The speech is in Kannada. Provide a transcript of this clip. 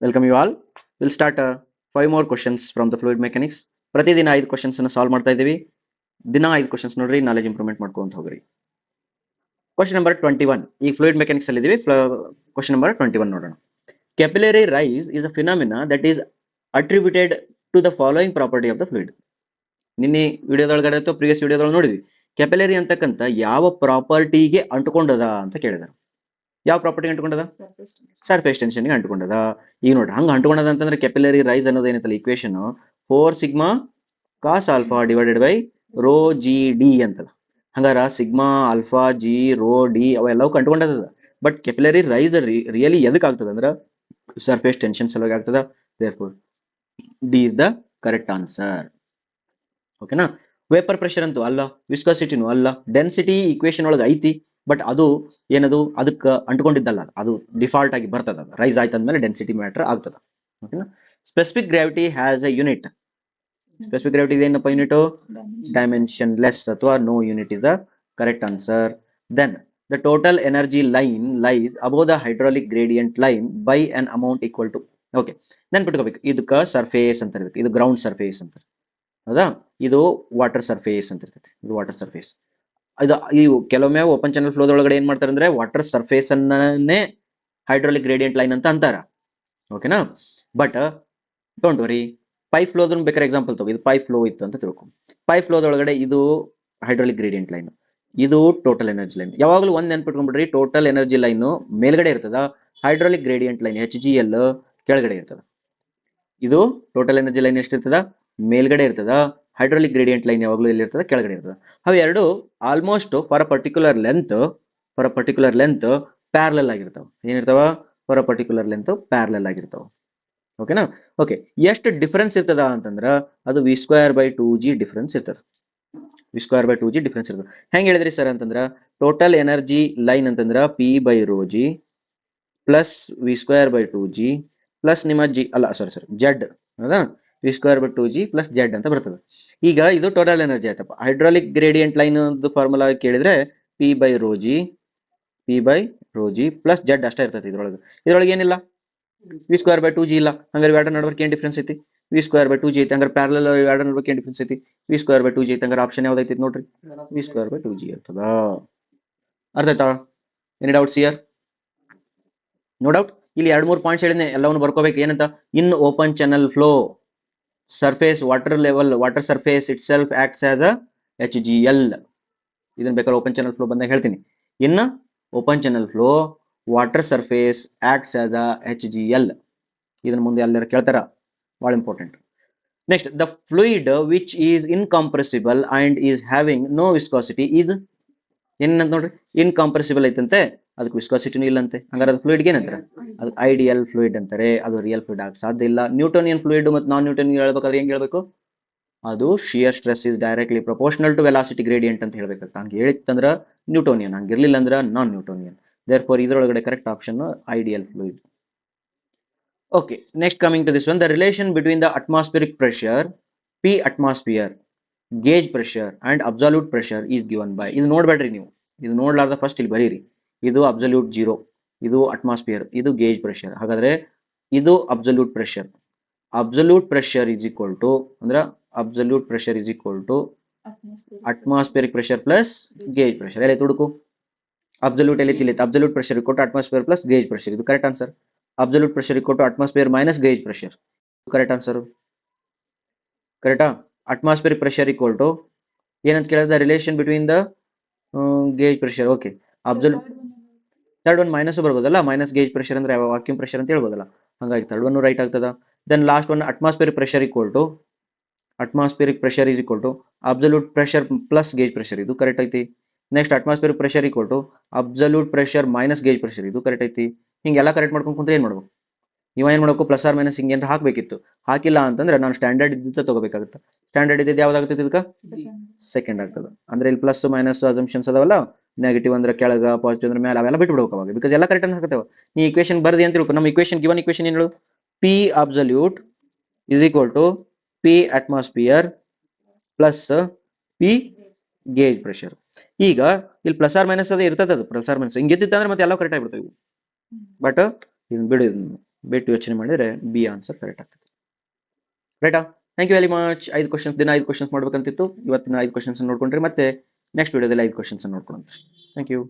Welcome you all. We'll start 5 more questions from the fluid mechanics. ಪ್ರತಿದಿನ 5 ಕ್ವಶನ್ಸ್ ಅನ್ನು ಸಾಲ್ವ್ ಮಾಡ್ತಾ ಇದ್ದೀವಿ. ದಿನ 5 ಕ್ವಶನ್ಸ್ ನೋಡ್ರಿ, ನಾಲೆಜ್ ಇಂಪ್ರೂವ್ಮೆಂಟ್ ಮಾಡ್ಕೊಂತ ಹೋಗ್ರಿ. Question number 21. ಈ ಫ್ಲೂಯಿಡ್ ಮೆಕ್ಯಾನಿಕ್ಸ್ ಅಲ್ಲಿ ಇದೀವಿ. ಕ್ವಶನ್ ನಂಬರ್ 21 ನೋಡೋಣ. Capillary rise is a phenomena that is attributed to the following property of the fluid. ನಿನ್ನೆ ವಿಡಿಯೋದೊಳಗಡೆ ಅಥವಾ ಪ್ರೀವಿಯಸ್ ವಿಡಿಯೋದೊಳಗೆ ನೋಡಿದ್ವಿ. ಕ್ಯಾಪಿಲರಿ ಅಂತಕ್ಕಂಥ ಯಾವ ಪ್ರಾಪರ್ಟಿಗೆ ಅಂಟುಕೊಂಡದ ಅಂತ ಕೇಳಿದಾರೆ. ಯಾವ ಪ್ರಾಪರ್ಟಿ ಅಂಟುಕೊಂಡದ? ಸರ್ಫೇಸ್ ಟೆನ್ಷನ್ಗೆ ಅಂಟುಕೊಂಡದ. ಈಗ ನೋಡ್ರಿ, ಹಂಗ ಅಂಟುಕೊಂಡದ ಅಂತಂದ್ರೆ ಕ್ಯಾಪಿಲರಿ ರೈಸ್ ಅನ್ನೋದು ಏನೈತಲ್ಲ equation 4 sigma cos alpha divided by rho g d ಅಂತದ. ಹಂಗಾರ sigma alpha g rho d ಅವೆಲ್ಲವೂ ಅಂಟುಕೊಂಡದ. ಬಟ್ ಕ್ಯಾಪಿಲರಿ ರೈಸ್ ರಿಯಲಿ ಎದಕ್ ಆಗ್ತದ ಅಂದ್ರ ಸರ್ಫೇಸ್ ಟೆನ್ಷನ್ ಸಲುವಾಗಿ ಆಗ್ತದ. Therefore d is the correct answer. ಓಕೆನಾ? ವೇಪರ್ ಪ್ರೆಷರ್ ಅಂತೂ ಅಲ್ಲ, ವಿಸ್ಕಾಸಿಟಿನೂ ಅಲ್ಲ, ಡೆನ್ಸಿಟಿ ಈಕ್ವೇಶನ್ ಒಳಗೆ ಐತಿ, ಬಟ್ ಅದು ಏನದು ಅದಕ್ಕೆ ಅಂಟ್ಕೊಂಡಿದ್ದಲ್ಲ, ಅದು ಡಿಫಾಲ್ಟ್ ಆಗಿ ಬರ್ತದ. ರೈಸ್ ಆಯ್ತು ಅಂದ್ಮೇಲೆ ಡೆನ್ಸಿಟಿ ಮ್ಯಾಟರ್ ಆಗ್ತದ. ಓಕೆನಾ? Specific gravity has a unit. Specific gravity ಏನಪ್ಪ ಯೂನಿಟ್? ಡೈಮೆನ್ಷನ್ ಲೆಸ್ ಅಥವಾ no unit is the correct answer. Then the total energy line lies above the hydraulic gradient line by an amount equal to. Okay, ನೆನ್ಪಿಟ್ಕೋಬೇಕು, ಇದಕ್ಕೆ ಸರ್ಫೇಸ್ ಅಂತ ಇರುತ್ತೆ, ಇದು ಗ್ರೌಂಡ್ ಸರ್ಫೇಸ್ ಅಂತ. ಹೌದಾ? ಇದು ವಾಟರ್ ಸರ್ಫೇಸ್ ಅಂತ ಇರ್ತೈತಿ. ಇದು ವಾಟರ್ ಸರ್ಫೇಸ್. ಇವು ಕೆಲವೊಮ್ಮೆ ಓಪನ್ ಚಾನಲ್ ಫ್ಲೋದ ಒಳಗಡೆ ಏನ್ ಮಾಡ್ತಾರೆ ಅಂದ್ರೆ ವಾಟರ್ ಸರ್ಫೇಸ್ ಅನ್ನೇ ಹೈಡ್ರಾಲಿಕ್ ಗ್ರೇಡಿಯಂಟ್ ಲೈನ್ ಅಂತ ಅಂತಾರ. ಓಕೆನಾ? ಬಟ್ ಡೋಂಟ್ ವರಿ, ಪೈಪ್ ಫ್ಲೋದನ್ನು ಬೇಕಾದ್ರೆ ಎಕ್ಸಾಂಪಲ್ ತಗೋ. ಇದು ಪೈಪ್ ಫ್ಲೋ ಇತ್ತು ಅಂತ ತಿಳ್ಕೊ. ಪೈಪ್ ಫ್ಲೋದೊಳಗಡೆ ಇದು ಹೈಡ್ರಾಲಿಕ್ ಗ್ರೇಡಿಯಂಟ್ ಲೈನ್, ಇದು ಟೋಟಲ್ ಎನರ್ಜಿ ಲೈನ್. ಯಾವಾಗಲೂ ಒಂದ್ ನೆನ್ಪಿಟ್ಕೊಂಡ್ಬಿಡ್ರಿ, ಟೋಟಲ್ ಎನರ್ಜಿ ಲೈನ್ ಮೇಲ್ಗಡೆ ಇರ್ತದ, ಹೈಡ್ರಾಲಿಕ್ ಗ್ರೇಡಿಯಂಟ್ ಲೈನ್ HGL ಕೆಳಗಡೆ ಇರ್ತದ. ಇದು ಟೋಟಲ್ ಎನರ್ಜಿ ಲೈನ್ ಎಷ್ಟಿರ್ತದ? ಮೇಲ್ಗಡೆ ಇರ್ತದ. ಹೈಡ್ರಾಲಿಕ್ ಗ್ರೇಡಿಯಂಟ್ ಲೈನ್ ಯಾವಾಗಲೂ ಎಲ್ಲಿರ್ತದ? ಕೆಳಗಡೆ ಇರ್ತದ. ಅವು ಎರಡು almost for a particular length parallel ಆಗಿರ್ತಾವ. ಏನಿರ್ತಾವ? For a particular length parallel ಆಗಿರ್ತಾವ. ಓಕೆನಾ? ಓಕೆ, ಎಷ್ಟು ಡಿಫರೆನ್ಸ್ ಇರ್ತದ ಅಂತಂದ್ರ ಅದು V²/2G ಡಿಫರೆನ್ಸ್ ಇರ್ತದ. V²/2G ಡಿಫರೆನ್ಸ್ ಇರ್ತದ. ಹೆಂಗ್ ಹೇಳಿದ್ರಿ ಸರ್ ಅಂತಂದ್ರ, ಟೋಟಲ್ ಎನರ್ಜಿ ಲೈನ್ ಅಂತಂದ್ರ P/ρg ಪ್ಲಸ್ V²/2G ಪ್ಲಸ್ ನಿಮ್ಮ Z. ಹೌದಾ? V²/2G ಪ್ಲಸ್ Z ಅಂತ ಬರ್ತದೆ. ಈಗ ಇದು ಟೋಟಲ್ ಎನರ್ಜಿ ಆಯ್ತಪ್ಪ. ಹೈಡ್ರಾಲಿಕ್ ಗ್ರೇಡಿಯಂಟ್ ಲೈನ್ ಫಾರ್ಮುಲಾ ಕೇಳಿದ್ರೆ P/ρg ಪ್ಲಸ್ Z ಅಷ್ಟೇ ಇರ್ತೈತಿ. ಇದ್ರೊಳಗೆ ಏನಿಲ್ಲ, V²/2G ಇಲ್ಲ. ಹಂಗಾರೆ ಎರಡು ನಡುವರ್ಕ್ ಏನ್ ಡಿಫ್ರೆನ್ಸ್ ಐತಿ? V²/2G ಐತಿ. ಹಂಗಾರೆ ಪ್ಯಾರಲಲ್ ಎರಡು ನಡುವರ್ಕ್ ಏನ್ ಡಿಫ್ರೆನ್ಸ್ ಐತಿ? V²/2G ಐತಿ. ಹಂಗಾರೆ ಆಪ್ಷನ್ ಯಾವ್ದೈತಿ ನೋಡ್ರಿ? V²/2G ಇರ್ತದ. ಅರ್ಥ ಆಯ್ತಾ? Any doubts here? No doubt. ಇಲ್ಲಿ 2-3 ಪಾಯಿಂಟ್ಸ್ ಹೇಳಿದ್ನೆ, ಎಲ್ಲವನ್ನು ಬರ್ಕೋಬೇಕು. ಏನಂತ? In open channel flow surface water surface itself acts as a HGL. ಇದನ್ನ ಬೇಕಾದ್ರೆ ಓಪನ್ ಚಾನಲ್ ಫ್ಲೋ ಬಂದಾಗ ಹೇಳ್ತೀನಿ. In open channel flow water surface acts as a HGL. ಇದನ್ನ ಮುಂದೆ ಎಲ್ಲರೂ ಕೇಳ್ತಾರ, ಬಹಳ important. Next, the fluid which is incompressible and is having no viscosity is ಏನಂತ ನೋಡ್ರಿ? ಇನ್ಕಾಂಪ್ರೆಸಿಬಲ್ ಐತಂತೆ, ಅದಕ್ಕೆ ವಿಸ್ಕಾಸಿಟಿನೂ ಇಲ್ಲಂತೆ. ಹಂಗಾರೆ ಅದು ಫ್ಲೂಯಿಡ್ಗೆ ಏನಂತಾರೆ? ಅದಕ್ಕೆ ಐಡಿಯಲ್ ಫ್ಲೂಯಿಡ್ ಅಂತಾರೆ. ಅದು ರಿಯಲ್ ಫ್ಲೂಯಿಡ್ ಆಗ ಸಾಧ್ಯ ಇಲ್ಲ. ನ್ಯೂಟೋನಿಯನ್ ಫ್ಲೂಯಿಡ್ ಮತ್ತು ನಾನ್ ನ್ಯೂಟೋನಿಯನ್ ಹೇಳ್ಬೇಕಾದ್ರೆ ಹೆಂಗ್ ಹೇಳ್ಬೇಕು? ಅದು shear stress is directly proportional to velocity gradient ಅಂತ ಹೇಳ್ಬೇಕಂತ. ಹಂಗೆ ಹೇಳಿತ್ತಂದ್ರ ನ್ಯೂಟೋನಿಯನ್, ಹಂಗಿರ್ಲಿಲ್ಲ ಅಂದ್ರ ನಾನ್ ನ್ಯೂಟೋನಿಯನ್. ದೇರ್ಫೋರ್ ಇದರೊಳಗಡೆ correct option ideal fluid. Okay, next coming to this one, the relation between the atmospheric pressure P atmosphere, gauge pressure and absolute pressure is given by. ಇದು ನೋಡ್ಬೇಡ್ರಿ ನೀವು, ಇದು ನೋಡ್ಲಾರ್ದ ಫಸ್ಟ್ ಇಲ್ಲಿ ಬರೀರಿ. ಇದು ಅಬ್ಸಲ್ಯೂಟ್ 0, ಇದು ಅಟ್ಮಾಸ್ಫಿಯರ್, ಇದು ಗೇಜ್ ಪ್ರೆಷರ್. ಹಾಗಾದ್ರೆ ಇದು absolute pressure. Absolute pressure is equal to atmospheric pressure plus gauge pressure. ಎಲ್ಲಿ ಹುಡುಕು? ಅಬ್ಸಲ್ಯೂಟ್ ಎಲ್ಲಿ ತಿಳಿಯುತ್ತೆ? Absolute pressure equal to atmosphere plus gauge pressure. ಇದು correct answer. Absolute pressure equal to atmosphere minus gauge pressure. Correct answer. ಕರೆಕ್ಟಾ? ಅಟ್ಮಾಸ್ಫಿಯರಿಕ್ ಪ್ರೆಷರ್ ಇಕ್ವಲ್ ಟು ಏನಂತ ಕೇಳಿದ? Relation between the gauge pressure. Okay, absolute third one minus ಬರ್ಬೋದಲ್ಲ, ಮೈನಸ್ ಗೇಜ್ ಪ್ರೆಷರ್ ಅಂದ್ರೆ ವಾಕ್ಯೂಮ್ ಪ್ರೆಷರ್ ಅಂತ ಹೇಳ್ಬೋದಲ್ಲ. ಹಾಗಾಗಿ ಥರ್ಡ್ ಒನ್ ರೈಟ್ ಆಗ್ತದ. Then last one atmospheric pressure is equal to absolute pressure plus gauge pressure. ಇದು ಕರೆಕ್ಟ್ ಐತಿ. Next atmospheric pressure equal to absolute pressure minus gauge pressure. ಇದು ಕರೆಕ್ಟ್ ಐತಿ. ಹಿಂಗೆಲ್ಲ ಕರೆಕ್ಟ್ ಮಾಡ್ಕೊಂಡು ಕುಂತ್ರೆ ಏನ್ ಮಾಡ್ಬೇಕು? ನೀವು ಏನು ಮಾಡಬೇಕು? ಪ್ಲಸ್ ಆರ್ ಮೈನಸ್ ಹಿಂಗೆ ಏನಾರ ಹಾಕಬೇಕಿತ್ತು. ಹಾಕಿಲ್ಲ ಅಂತಂದ್ರೆ ನಾನು ಸ್ಟ್ಯಾಂಡರ್ಡ್ ಇದ್ದಿದ್ದ ತಗೋಬೇಕಾಗುತ್ತೆ. ಸ್ಟ್ಯಾಂಡರ್ಡ್ ಇದ್ದಿದ್ದು ಯಾವ್ದಾಗ್ತದೆ? ಇದಕ್ಕೆ ಸೆಕೆಂಡ್ ಆಗ್ತದೆ. ಅಂದ್ರೆ ಇಲ್ಲಿ ಪ್ಲಸ್ ಮೈನಸ್ ಅಸಂಪ್ಷನ್ಸ್ ಅದಾವಲ್ಲ, ನೆಗೆಟಿವ್ ಅಂದ್ರೆ ಕೆಳಗ, ಪಾಸಿಟಿವ್ ಅಂದ್ರೆ ಮೇಲೆ, ಅವೆಲ್ಲ ಬಿಟ್ಟು ಬಿಡ್ಬೇಕು ಅವಾಗ. ಬಿಕಾಸ್ ಎಲ್ಲ ಕರೆಕ್ಟ್ ಹಾಕತ್ತೇವ. ನೀ ಇಕ್ವೇಶನ್ ಬರ್ದಿ ಅಂತ ತಿಳ್ಕೊ. ನಮ್ಮ ಇಕ್ವೇಶನ್ ಗಿವನ್ ಇಕ್ವೇಶನ್ ಏನು? P absolute is equal to P atmosphere plus P gauge pressure. ಈಗ ಇಲ್ಲಿ ಪ್ಲಸ್ ಆರ್ ಮೈನಸ್ ಅದೇ ಇರ್ತದೆ. ಅದು ಪ್ಲಸ್ ಆರ್ ಮೈನಸ್ ಹಿಂಗಿದ್ದಿತ್ತು ಅಂದ್ರೆ ಮತ್ತೆ ಎಲ್ಲ ಕರೆಕ್ಟ್ ಆಗಿಬಿಡ್ತಾವೆ. ಬಟ್ ಇದನ್ನ ಬಿಡಿ, ಬಿಟ್ಟು ಯೋಚನೆ ಮಾಡಿದರೆ ಬಿ ಆನ್ಸರ್ ಕರೆಕ್ಟ್ ಆಗ್ತದೆ. ರೈಟಾ? Thank you very much. 5 questions, ದಿನ 5 ಕ್ವಶನ್ಸ್ ಮಾಡ್ಬೇಕಂತಿತ್ತು. ಇವತ್ತಿನ 5 ಕ್ವಶನ್ಸ್ ನೋಡ್ಕೊಂಡ್ರಿ. ಮತ್ತೆ ನೆಕ್ಸ್ಟ್ ವಿಡಿಯೋದಲ್ಲಿ 5 ಕ್ವಶನ್ಸ್ ನೋಡ್ಕೊಂಡ್ರಿ. Thank you.